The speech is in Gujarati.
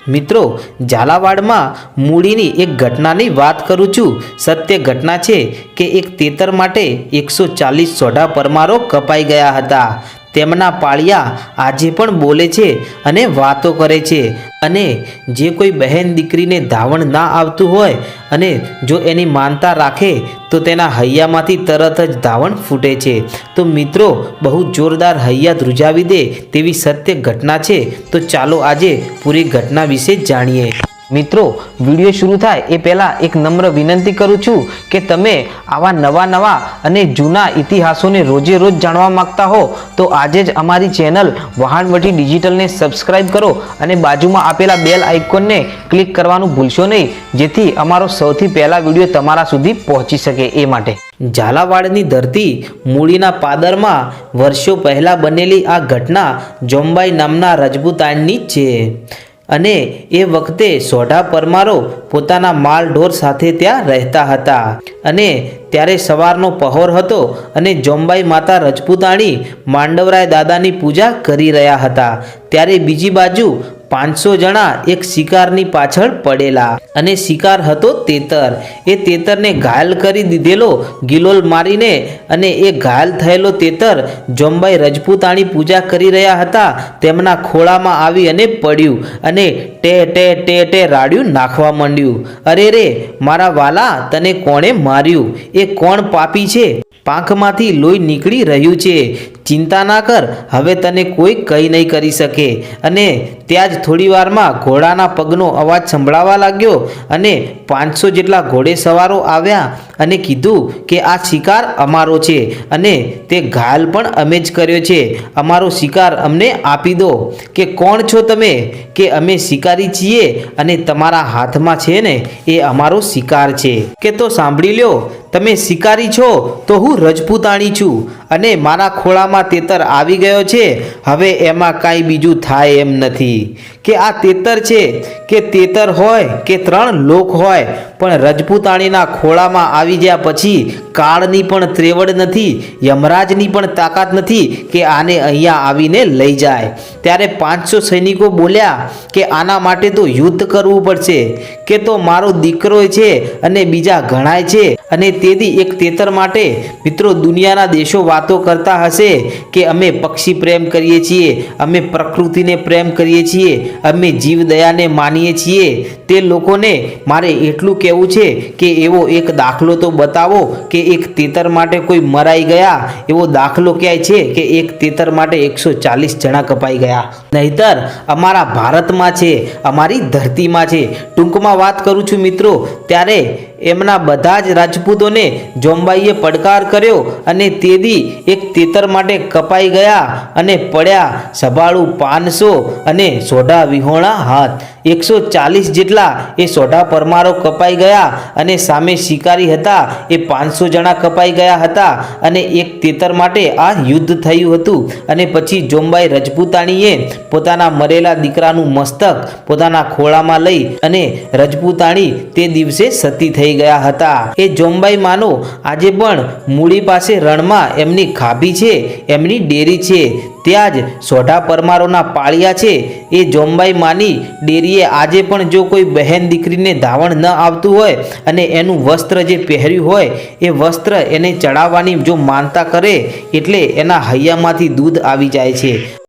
મિત્રો, ઝાલાવાડમાં મૂળીની એક ઘટનાની વાત કરું છું। સત્ય ઘટના છે કે એક તેતર માટે 140 સોઢા પરમારો કપાઈ ગયા હતા। તેમના પાળિયા આજે પણ બોલે છે અને વાતો કરે છે। અને જે કોઈ બહેન દીકરીને ધાવણ ના આવતું હોય અને જો એની માનતા રાખે તો તેના હૈયામાંથી તરત જ ધાવણ ફૂટે છે। તો મિત્રો, બહુ જોરદાર હૈયા ધ્રુજાવી દે તેવી સત્ય ઘટના છે। તો ચાલો આજે પૂરી ઘટના વિશે જાણીએ। મિત્રો, વિડીયો શરૂ થાય એ પહેલાં એક નમ્ર વિનંતી કરું છું કે તમે આવા નવા અને જૂના ઇતિહાસોને રોજે રોજ જાણવા માંગતા હો તો આજે જ અમારી ચેનલ વહાણવટી ડિજિટલને સબસ્ક્રાઇબ કરો અને બાજુમાં આપેલા બેલ આઇકોનને ક્લિક કરવાનું ભૂલશો નહીં, જેથી અમારો સૌથી પહેલા વિડીયો તમારા સુધી પહોંચી શકે એ માટે। ઝાલાવાડની ધરતી મૂળીના પાદરમાં વર્ષો પહેલાં બનેલી આ ઘટના જોમબાઈ નામના રજપૂતાણની છે। અને એ વખતે સોઢા પરમારો પોતાના માલ ઢોર સાથે ત્યાં રહેતા હતા। અને ત્યારે સવારનો પહોર હતો અને જોમબાઈ માતા રજપૂતાણી માંડવરાય દાદાની પૂજા કરી રહ્યા હતા। ત્યારે બીજી બાજુ 500 જણા એક શિકારની પાછળ પડેલા અને શિકાર હતો તેતર। એ તેતરને ઘાયલ કરી દીધેલો ગિલોલ મારીને અને એ ઘાયલ થયેલો તેતર જોમબાઈ રજપૂતાણી પૂજા કરી રહ્યા હતા તેમના ખોળામાં આવી અને પડ્યું અને ટે ટે ટે ટે રાડ્યું નાખવા માંડ્યું। અરે રે મારા વાલા, તને કોણે માર્યું? એ કોણ પાપી છે? પાંખમાંથી લોહી નીકળી રહ્યું છે। ચિંતા ના કર, હવે તને કોઈ કંઈ નહીં કરી શકે। અને ત્યાં જ થોડી વારમાં ઘોડાના પગનો અવાજ સંભળાવા લાગ્યો અને 500 જેટલા ઘોડે સવારો આવ્યા અને કીધું કે આ શિકાર અમારો છે અને તે ઘાયલ પણ અમે જ કર્યો છે। અમારો શિકાર અમને આપી દો। કે કોણ છો તમે? કે અમે શિકારી છીએ અને તમારા હાથમાં છે ને એ અમારો શિકાર છે। કે તો સાંભળી લ્યો, તમે શિકારી છો તો હું રજપૂતાણી છું અને મારા ખોળામાં તેતર આવી ગયો છે। હવે એમાં કાંઈ બીજું થાય એમ નથી। કે આ તેતર છે કે તેતર હોય કે 3 લોક હોય, પણ રજપૂતાણીના ખોળામાં આવી ગયા પછી કાળની પણ ત્રેવડ નથી, યમરાજની પણ તાકાત નથી કે આને અહીંયા આવીને લઈ જાય। ત્યારે 500 સૈનિકો બોલ્યા કે આના માટે તો યુદ્ધ કરવું પડશે। કે તો મારો દીકરો છે અને બીજા ઘણાય છે અને તેથી એક તેતર માટે મિત્રો દુનિયાના દેશો વાતો કરતા હશે કે અમે પક્ષી પ્રેમ કરીએ છીએ, અમે પ્રકૃતિને પ્રેમ કરીએ છીએ, અમે જીવદયાને માનીએ છીએ। તે લોકોને મારે એટલું કહેવું છે કે એવો એક દાખલો તો બતાવો કે એક તેતર માટે કોઈ મરાઈ ગયા। એવો દાખલો ક્યાંય છે કે એક તેતર માટે 140 જણા કપાઈ ગયા? નહીતર અમારા ભારતમાં છે, અમારી ધરતીમાં છે। ટૂંકમાં વાત કરું છું મિત્રો, ત્યારે એમના બધા જ રાજપૂતોને જોમબાઈએ પડકાર કર્યો અને તેદી એક તેતર માટે કપાઈ ગયા અને પડ્યા સભાળું 500 અને સોઢા વિહોણા હાથ। 140 જેટલા એ સોઢા પરમારો કપાઈ ગયા અને સામે શિકારી હતા એ 500 જણા કપાઈ ગયા હતા અને એક તેતર માટે આ યુદ્ધ થયું હતું। અને પછી જોમબાઈ રજપૂતાણીએ પોતાના મરેલા દીકરાનું મસ્તક પોતાના ખોળામાં લઈ અને રજપૂતાણી તે દિવસે સતી થઈ ગયા હતા। એ જોમબાઈ માનો આજે પણ મૂળી પાસે રણમાં એમની ખાભી છે, એમની ડેરી છે। ત્યાં જ સોઢા પરમારોના પાળિયા છે। એ જોમબાઈ માની ડેરીએ આજે પણ જો કોઈ બહેન દીકરીને ધાવણ ન આવતું હોય અને એનું વસ્ત્ર જે પહેર્યું હોય એ વસ્ત્ર એને ચડાવવાની જો માનતા કરે એટલે એના હૈયામાંથી દૂધ આવી જાય છે।